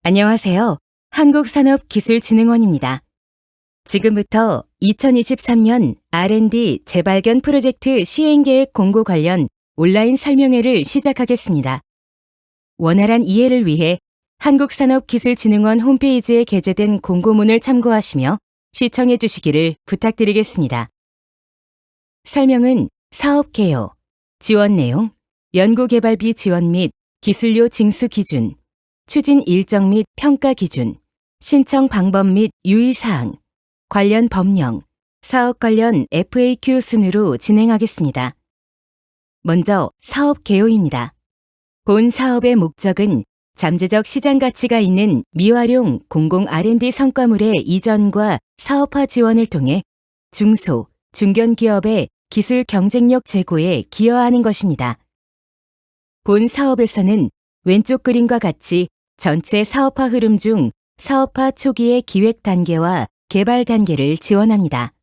안녕하세요. 한국산업기술진흥원입니다. 지금부터 2023년 R&D 재발견 프로젝트 시행계획 공고 관련 온라인 설명회를 시작하겠습니다. 원활한 이해를 위해 한국산업기술진흥원 홈페이지에 게재된 공고문을 참고하시며 시청해 주시기를 부탁드리겠습니다. 설명은 사업 개요, 지원 내용, 연구개발비 지원 및 기술료 징수 기준, 추진 일정 및 평가 기준, 신청 방법 및 유의사항, 관련 법령, 사업 관련 FAQ 순으로 진행하겠습니다. 먼저 사업 개요입니다. 본 사업의 목적은 잠재적 시장 가치가 있는 미활용 공공 R&D 성과물의 이전과 사업화 지원을 통해 중소, 중견기업의 기술 경쟁력 제고에 기여하는 것입니다. 본 사업에서는 왼쪽 그림과 같이 전체 사업화 흐름 중 사업화 초기의 기획 단계와 개발 단계를 지원합니다.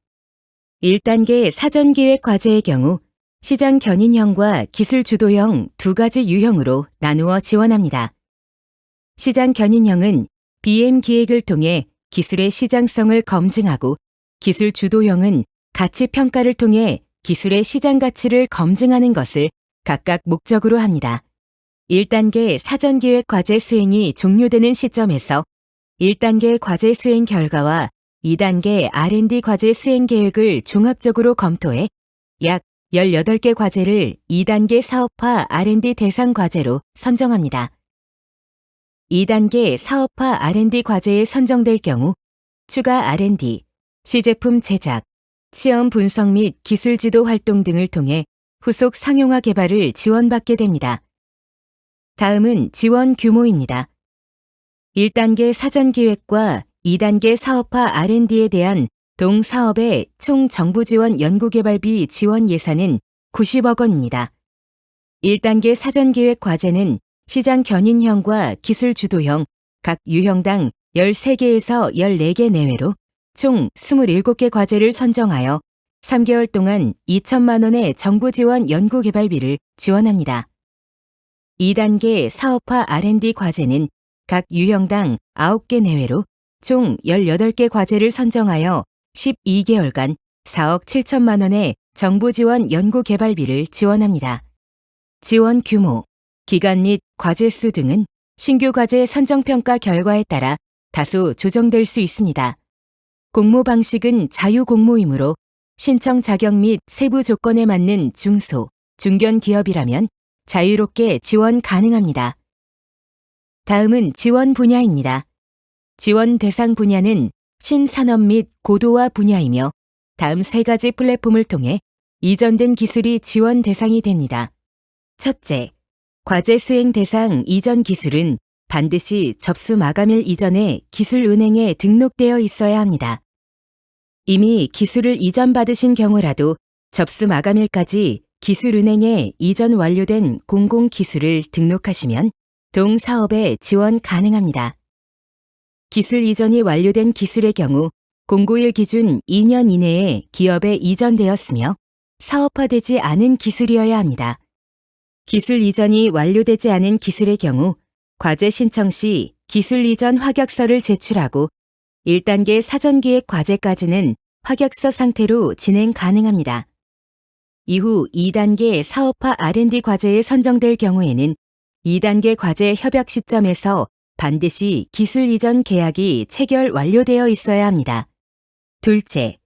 1단계 사전기획 과제의 경우 시장 견인형과 기술 주도형 두 가지 유형으로 나누어 지원합니다. 시장 견인형은 BM 기획을 통해 기술의 시장성을 검증하고 기술 주도형은 가치 평가를 통해 기술의 시장 가치를 검증하는 것을 각각 목적으로 합니다. 1단계 사전기획 과제 수행이 종료되는 시점에서 1단계 과제 수행 결과와 2단계 R&D 과제 수행 계획을 종합적으로 검토해 약 18개 과제를 2단계 사업화 R&D 대상 과제로 선정합니다. 2단계 사업화 R&D 과제에 선정될 경우 추가 R&D, 시제품 제작, 시험 분석 및 기술 지도 활동 등을 통해 후속 상용화 개발을 지원받게 됩니다. 다음은 지원 규모입니다. 1단계 사전기획과 2단계 사업화 R&D에 대한 동사업의 총 정부 지원 연구개발비 지원 예산은 90억 원입니다. 1단계 사전기획 과제는 시장 견인형과 기술 주도형 각 유형당 13개에서 14개 내외로 총 27개 과제를 선정하여 3개월 동안 2천만 원의 정부 지원 연구개발비를 지원합니다. 2단계 사업화 R&D 과제는 각 유형당 9개 내외로 총 18개 과제를 선정하여 12개월간 4억 7천만 원의 정부 지원 연구개발비를 지원합니다. 지원 규모, 기간 및 과제 수 등은 신규 과제 선정평가 결과에 따라 다소 조정될 수 있습니다. 공모 방식은 자유공모이므로 신청 자격 및 세부 조건에 맞는 중소, 중견 기업이라면 자유롭게 지원 가능합니다. 다음은 지원 분야입니다. 지원 대상 분야는 신산업 및 고도화 분야이며 다음 세 가지 플랫폼을 통해 이전된 기술이 지원 대상이 됩니다. 첫째, 과제 수행 대상 이전 기술은 반드시 접수 마감일 이전에 기술은행에 등록되어 있어야 합니다. 이미 기술을 이전받으신 경우라도 접수 마감일까지 기술은행에 이전 완료된 공공기술을 등록하시면 동사업에 지원 가능합니다. 기술 이전이 완료된 기술의 경우 공고일 기준 2년 이내에 기업에 이전되었으며 사업화되지 않은 기술이어야 합니다. 기술 이전이 완료되지 않은 기술의 경우 과제 신청 시 기술 이전 확약서를 제출하고 1단계 사전기획 과제까지는 확약서 상태로 진행 가능합니다. 이후 2단계 사업화 R&D 과제에 선정될 경우에는 2단계 과제 협약 시점에서 반드시 기술 이전 계약이 체결 완료되어 있어야 합니다. 둘째,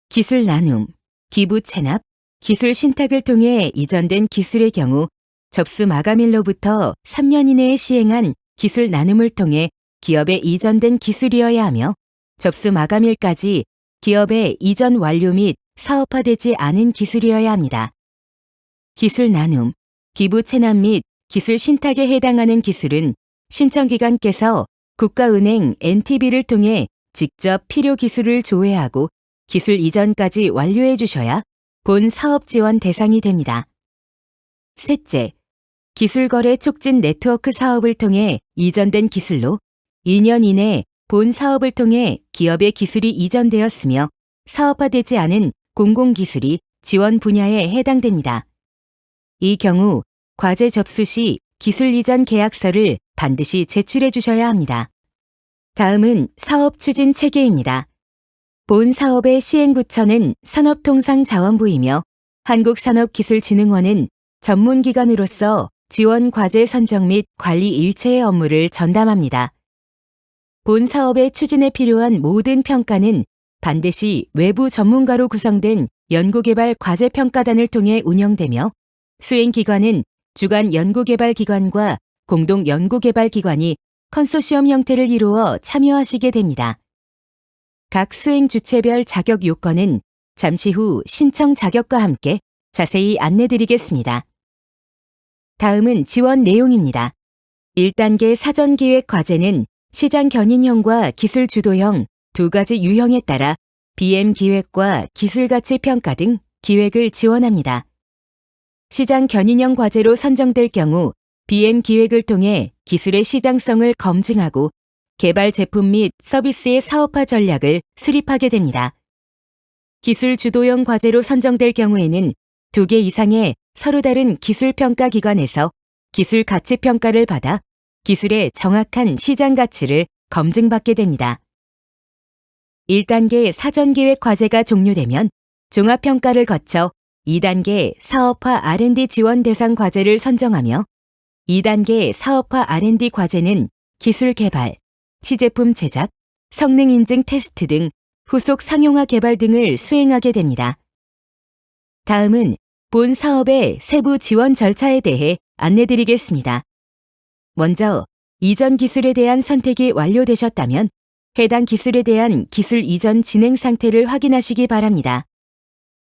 기술 나눔, 기부 체납, 기술 신탁을 통해 이전된 기술의 경우 접수 마감일로부터 3년 이내에 시행한 기술 나눔을 통해 기업에 이전된 기술이어야 하며 접수 마감일까지 기업에 이전 완료 및 사업화되지 않은 기술이어야 합니다. 기술 나눔, 기부 체납 및 기술 신탁에 해당하는 기술은 신청기관께서 국가은행 NTB를 통해 직접 필요 기술을 조회하고 기술 이전까지 완료해 주셔야 본 사업 지원 대상이 됩니다. 셋째, 기술거래 촉진 네트워크 사업을 통해 이전된 기술로 2년 이내 본 사업을 통해 기업의 기술이 이전되었으며 사업화되지 않은 공공기술이 지원 분야에 해당됩니다. 이 경우 과제 접수 시 기술 이전 계약서를 반드시 제출해 주셔야 합니다. 다음은 사업 추진 체계입니다. 본 사업의 시행부처는 산업통상자원부이며 한국산업기술진흥원은 전문기관으로서 지원 과제 선정 및 관리 일체의 업무를 전담합니다. 본 사업의 추진에 필요한 모든 평가는 반드시 외부 전문가로 구성된 연구개발 과제평가단을 통해 운영되며 수행기관은 주간 연구개발기관과 공동 연구개발기관이 컨소시엄 형태를 이루어 참여하시게 됩니다. 각 수행 주체별 자격 요건은 잠시 후 신청 자격과 함께 자세히 안내드리겠습니다. 다음은 지원 내용입니다. 1단계 사전기획 과제는 시장 견인형과 기술 주도형 두 가지 유형에 따라 BM 기획과 기술 가치 평가 등 기획을 지원합니다. 시장 견인형 과제로 선정될 경우 BM 기획을 통해 기술의 시장성을 검증하고 개발 제품 및 서비스의 사업화 전략을 수립하게 됩니다. 기술 주도형 과제로 선정될 경우에는 2개 이상의 서로 다른 기술 평가 기관에서 기술 가치 평가를 받아 기술의 정확한 시장 가치를 검증받게 됩니다. 1단계 사전기획 과제가 종료되면 종합평가를 거쳐 2단계 사업화 R&D 지원 대상 과제를 선정하며 2단계 사업화 R&D 과제는 기술 개발, 시제품 제작, 성능 인증 테스트 등 후속 상용화 개발 등을 수행하게 됩니다. 다음은 본 사업의 세부 지원 절차에 대해 안내드리겠습니다. 먼저 이전 기술에 대한 선택이 완료되셨다면 해당 기술에 대한 기술 이전 진행 상태를 확인하시기 바랍니다.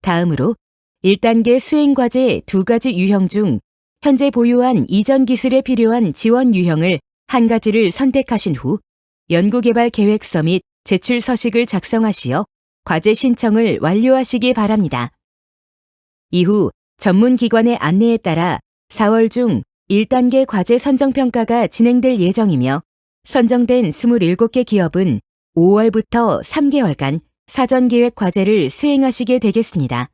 다음으로 1단계 수행과제 2가지 유형 중 현재 보유한 이전 기술에 필요한 지원 유형을 한 가지를 선택하신 후 연구개발 계획서 및 제출 서식을 작성하시어 과제 신청을 완료하시기 바랍니다. 이후 전문기관의 안내에 따라 4월 중 1단계 과제 선정평가가 진행될 예정이며 선정된 27개 기업은 5월부터 3개월간 사전기획 과제를 수행하시게 되겠습니다.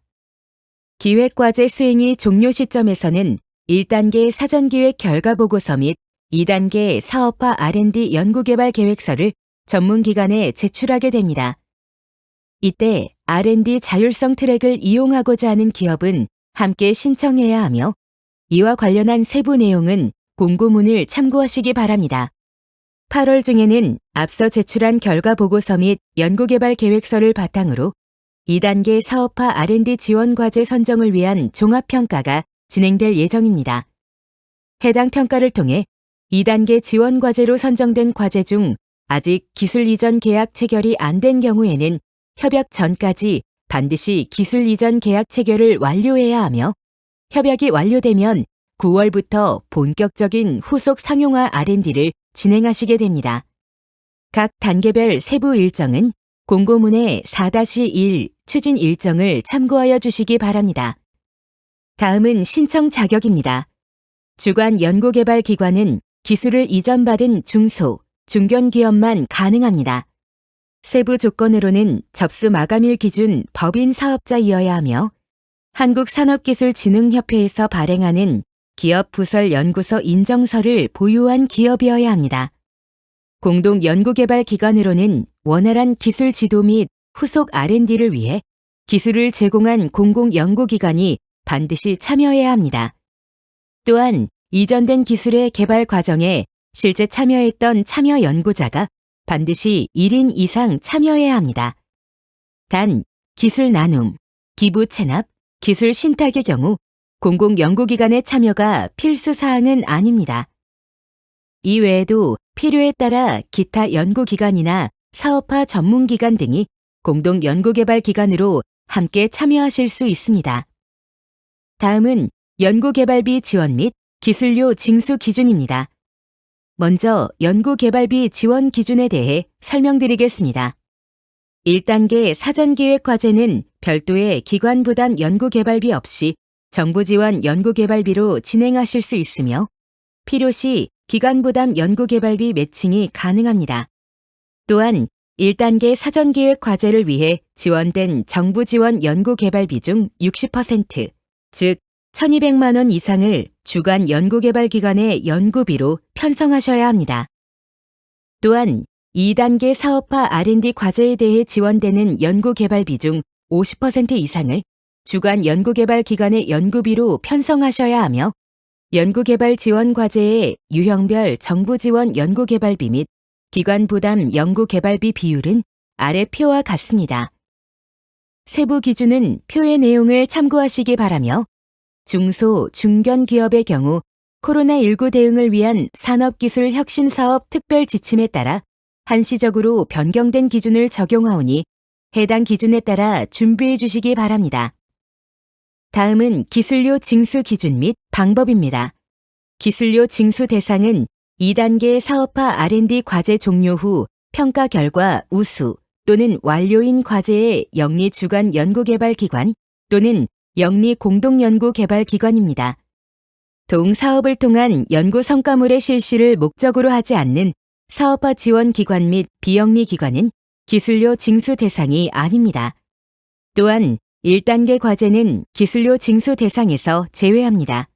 기획과제 수행이 종료 시점에서는 1단계 사전기획 결과보고서 및 2단계 사업화 R&D 연구개발 계획서를 전문기관에 제출하게 됩니다. 이때 R&D 자율성 트랙을 이용하고자 하는 기업은 함께 신청해야 하며 이와 관련한 세부 내용은 공고문을 참고하시기 바랍니다. 8월 중에는 앞서 제출한 결과보고서 및 연구개발 계획서를 바탕으로 2단계 사업화 R&D 지원 과제 선정을 위한 종합평가가 진행될 예정입니다. 해당 평가를 통해 2단계 지원 과제로 선정된 과제 중 아직 기술 이전 계약 체결이 안 된 경우에는 협약 전까지 반드시 기술 이전 계약 체결을 완료해야 하며 협약이 완료되면 9월부터 본격적인 후속 상용화 R&D를 진행하시게 됩니다. 각 단계별 세부 일정은 공고문의 4-1 추진 일정을 참고하여 주시기 바랍니다. 다음은 신청 자격입니다. 주관 연구개발기관은 기술을 이전받은 중소, 중견기업만 가능합니다. 세부 조건으로는 접수 마감일 기준 법인 사업자이어야 하며 한국산업기술진흥협회에서 발행하는 기업부설연구소 인정서를 보유한 기업이어야 합니다. 공동 연구개발기관으로는 원활한 기술 지도 및 후속 R&D를 위해 기술을 제공한 공공연구기관이 반드시 참여해야 합니다. 또한 이전된 기술의 개발 과정에 실제 참여했던 참여 연구자가 반드시 1인 이상 참여해야 합니다. 단, 기술 나눔, 기부 체납, 기술 신탁의 경우 공공연구기관의 참여가 필수 사항은 아닙니다. 이 외에도 필요에 따라 기타 연구기관이나 사업화 전문기관 등이 공동 연구개발기관으로 함께 참여하실 수 있습니다. 다음은 연구개발비 지원 및 기술료 징수 기준입니다. 먼저 연구개발비 지원 기준에 대해 설명드리겠습니다. 1단계 사전기획 과제는 별도의 기관 부담 연구개발비 없이 정부 지원 연구개발비로 진행하실 수 있으며 필요시 기관 부담 연구개발비 매칭이 가능합니다. 또한 1단계 사전기획 과제를 위해 지원된 정부 지원 연구개발비 중 60%, 즉 1,200만 원 이상을 주간 연구개발기관의 연구비로 편성하셔야 합니다. 또한 2단계 사업화 R&D 과제에 대해 지원되는 연구개발비 중 50% 이상을 주관 연구개발기관의 연구비로 편성하셔야 하며 연구개발 지원 과제의 유형별 정부 지원 연구개발비 및 기관 부담 연구개발비 비율은 아래 표와 같습니다. 세부 기준은 표의 내용을 참고하시기 바라며 중소, 중견 기업의 경우 코로나19 대응을 위한 산업기술 혁신사업 특별 지침에 따라 한시적으로 변경된 기준을 적용하오니 해당 기준에 따라 준비해 주시기 바랍니다. 다음은 기술료 징수 기준 및 방법입니다. 기술료 징수 대상은 2단계 사업화 R&D 과제 종료 후 평가 결과 우수 또는 완료인 과제의 영리 주관 연구개발기관 또는 영리 공동연구개발기관입니다. 동사업을 통한 연구 성과물의 실시를 목적으로 하지 않는 사업화 지원 기관 및 비영리 기관은 기술료 징수 대상이 아닙니다. 또한 1단계 과제는 기술료 징수 대상에서 제외합니다.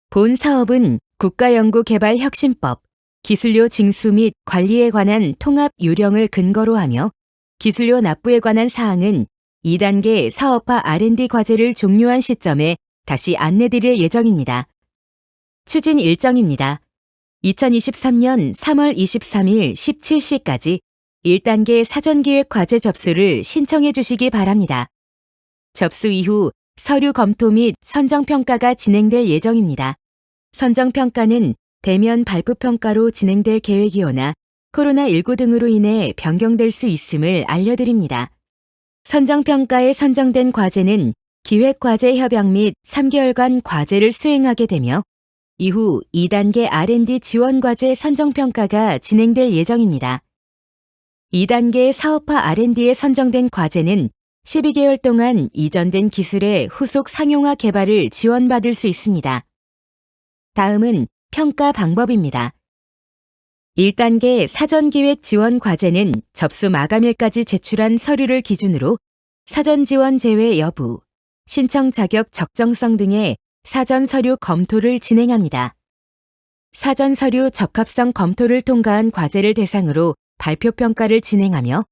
본 사업은 국가연구개발혁신법, 기술료 징수 및 관리에 관한 통합 요령을 근거로 하며 기술료 납부에 관한 사항은 2단계 사업화 R&D 과제를 종료한 시점에 다시 안내드릴 예정입니다. 추진 일정입니다. 2023년 3월 23일 17시까지 1단계 사전기획 과제 접수를 신청해 주시기 바랍니다. 접수 이후 서류 검토 및 선정평가가 진행될 예정입니다. 선정평가는 대면 발표평가로 진행될 계획이오나 코로나19 등으로 인해 변경될 수 있음을 알려드립니다. 선정평가에 선정된 과제는 기획과제 협약 및 3개월간 과제를 수행하게 되며 이후 2단계 R&D 지원과제 선정평가가 진행될 예정입니다. 2단계 사업화 R&D에 선정된 과제는 12개월 동안 이전된 기술의 후속 상용화 개발을 지원받을 수 있습니다. 다음은 평가 방법입니다. 1단계 사전기획 지원 과제는 접수 마감일까지 제출한 서류를 기준으로 사전 지원 제외 여부, 신청 자격 적정성 등의 사전 서류 검토를 진행합니다. 사전 서류 적합성 검토를 통과한 과제를 대상으로 발표 평가를 진행하며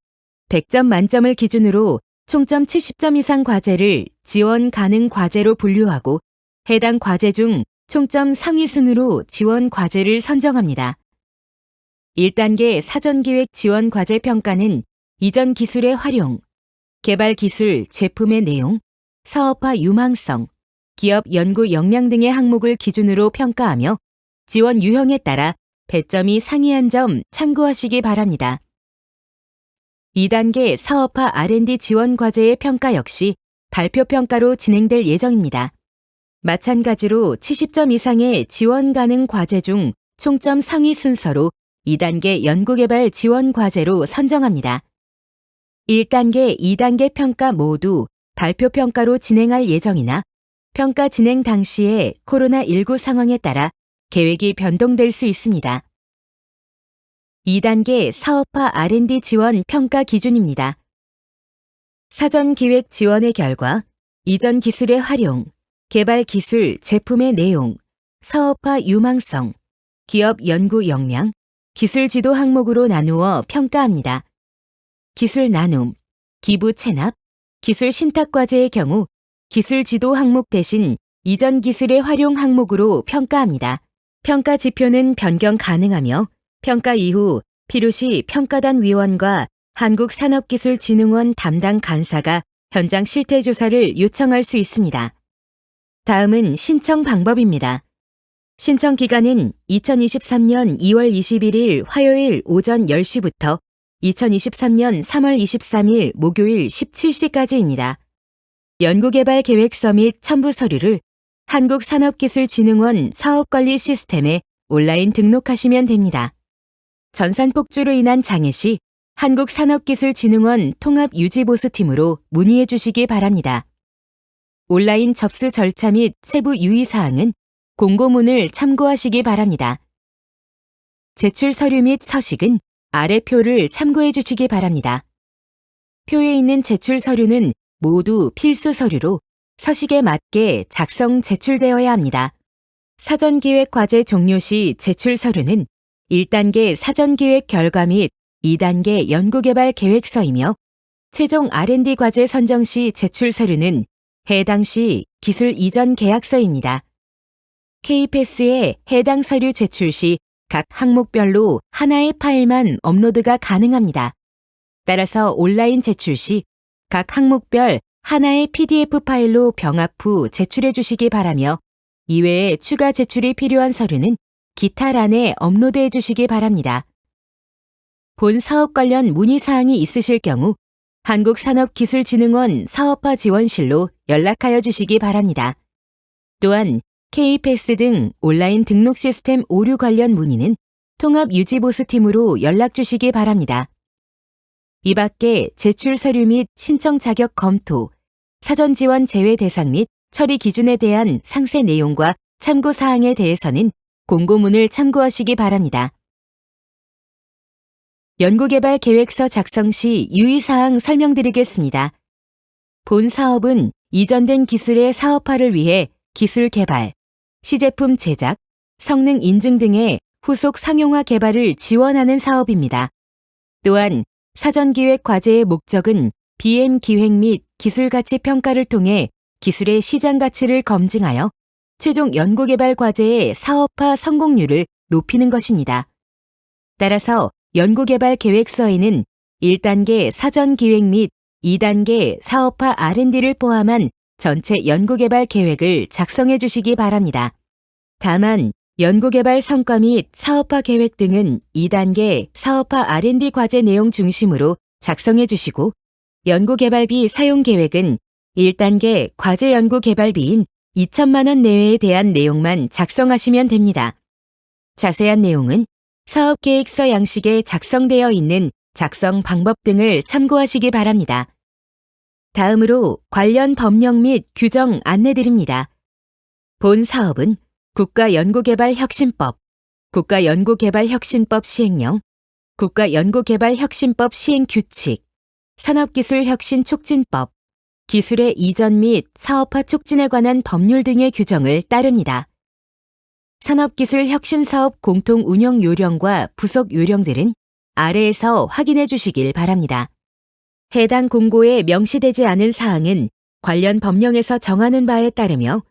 100점 만점을 기준으로 총점 70점 이상 과제를 지원 가능 과제로 분류하고 해당 과제 중 총점 상위 순으로 지원 과제를 선정합니다. 1단계 사전기획 지원 과제 평가는 이전 기술의 활용, 개발 기술, 제품의 내용, 사업화 유망성, 기업 연구 역량 등의 항목을 기준으로 평가하며 지원 유형에 따라 배점이 상이한 점 참고하시기 바랍니다. 2단계 사업화 R&D 지원 과제의 평가 역시 발표 평가로 진행될 예정입니다. 마찬가지로 70점 이상의 지원 가능 과제 중 총점 상위 순서로 2단계 연구개발 지원 과제로 선정합니다. 1단계, 2단계 평가 모두 발표 평가로 진행할 예정이나 평가 진행 당시에 코로나19 상황에 따라 계획이 변동될 수 있습니다. 2단계 사업화 R&D 지원 평가 기준입니다. 사전 기획 지원의 결과, 이전 기술의 활용, 개발 기술, 제품의 내용, 사업화 유망성, 기업 연구 역량, 기술 지도 항목으로 나누어 평가합니다. 기술 나눔, 기부 체납, 기술 신탁 과제의 경우 기술 지도 항목 대신 이전 기술의 활용 항목으로 평가합니다. 평가 지표는 변경 가능하며 평가 이후 필요시 평가단 위원과 한국산업기술진흥원 담당 간사가 현장 실태 조사를 요청할 수 있습니다. 다음은 신청 방법입니다. 신청 기간은 2023년 2월 21일 화요일 오전 10시부터 2023년 3월 23일 목요일 17시까지입니다. 연구개발 계획서 및 첨부 서류를 한국산업기술진흥원 사업관리 시스템에 온라인 등록하시면 됩니다. 전산폭주로 인한 장애 시 한국산업기술진흥원 통합유지보수팀으로 문의해 주시기 바랍니다. 온라인 접수 절차 및 세부 유의사항은 공고문을 참고하시기 바랍니다. 제출 서류 및 서식은 아래 표를 참고해 주시기 바랍니다. 표에 있는 제출 서류는 모두 필수 서류로 서식에 맞게 작성 제출되어야 합니다. 사전기획 과제 종료 시 제출 서류는 1단계 사전기획 결과 및 2단계 연구개발 계획서이며 최종 R&D 과제 선정 시 제출 서류는 해당 시 기술 이전 계약서입니다. K패스에 해당 서류 제출 시 각 항목별로 하나의 파일만 업로드가 가능합니다. 따라서 온라인 제출 시 각 항목별 하나의 PDF 파일로 병합 후 제출해 주시기 바라며 이외에 추가 제출이 필요한 서류는 기타란에 업로드해 주시기 바랍니다. 본 사업 관련 문의사항이 있으실 경우 한국산업기술진흥원 사업화 지원실로 연락하여 주시기 바랍니다. 또한 K패스 등 온라인 등록 시스템 오류 관련 문의는 통합유지보수팀으로 연락 주시기 바랍니다. 이 밖에 제출 서류 및 신청 자격 검토, 사전 지원 제외 대상 및 처리 기준에 대한 상세 내용과 참고 사항에 대해서는 공고문을 참고하시기 바랍니다. 연구개발 계획서 작성 시 유의사항 설명드리겠습니다. 본 사업은 이전된 기술의 사업화를 위해 기술 개발, 시제품 제작, 성능 인증 등의 후속 상용화 개발을 지원하는 사업입니다. 또한 사전기획 과제의 목적은 BM 기획 및 기술가치 평가를 통해 기술의 시장 가치를 검증하여 최종 연구개발 과제의 사업화 성공률을 높이는 것입니다. 따라서 연구개발 계획서에는 1단계 사전기획 및 2단계 사업화 R&D를 포함한 전체 연구개발 계획을 작성해 주시기 바랍니다. 다만 연구개발 성과 및 사업화 계획 등은 2단계 사업화 R&D 과제 내용 중심으로 작성해 주시고 연구개발비 사용 계획은 1단계 과제 연구개발비인 2천만 원 내외에 대한 내용만 작성하시면 됩니다. 자세한 내용은 사업계획서 양식에 작성되어 있는 작성 방법 등을 참고하시기 바랍니다. 다음으로 관련 법령 및 규정 안내드립니다. 본 사업은 국가연구개발혁신법, 국가연구개발혁신법 시행령, 국가연구개발혁신법 시행규칙, 산업기술혁신촉진법, 기술의 이전 및 사업화 촉진에 관한 법률 등의 규정을 따릅니다. 산업기술혁신사업 공통운영요령과 부속요령들은 아래에서 확인해 주시길 바랍니다. 해당 공고에 명시되지 않은 사항은 관련 법령에서 정하는 바에 따르며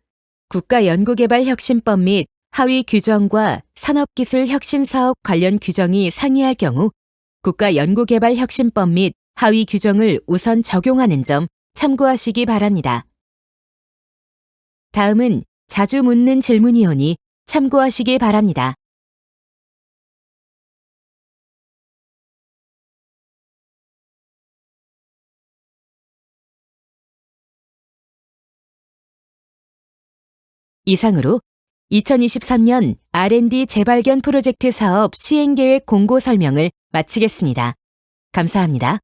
국가연구개발혁신법 및 하위 규정과 산업기술혁신사업 관련 규정이 상이할 경우 국가연구개발혁신법 및 하위 규정을 우선 적용하는 점 참고하시기 바랍니다. 다음은 자주 묻는 질문이오니 참고하시기 바랍니다. 이상으로 2023년 R&D 재발견 프로젝트 사업 시행계획 공고 설명을 마치겠습니다. 감사합니다.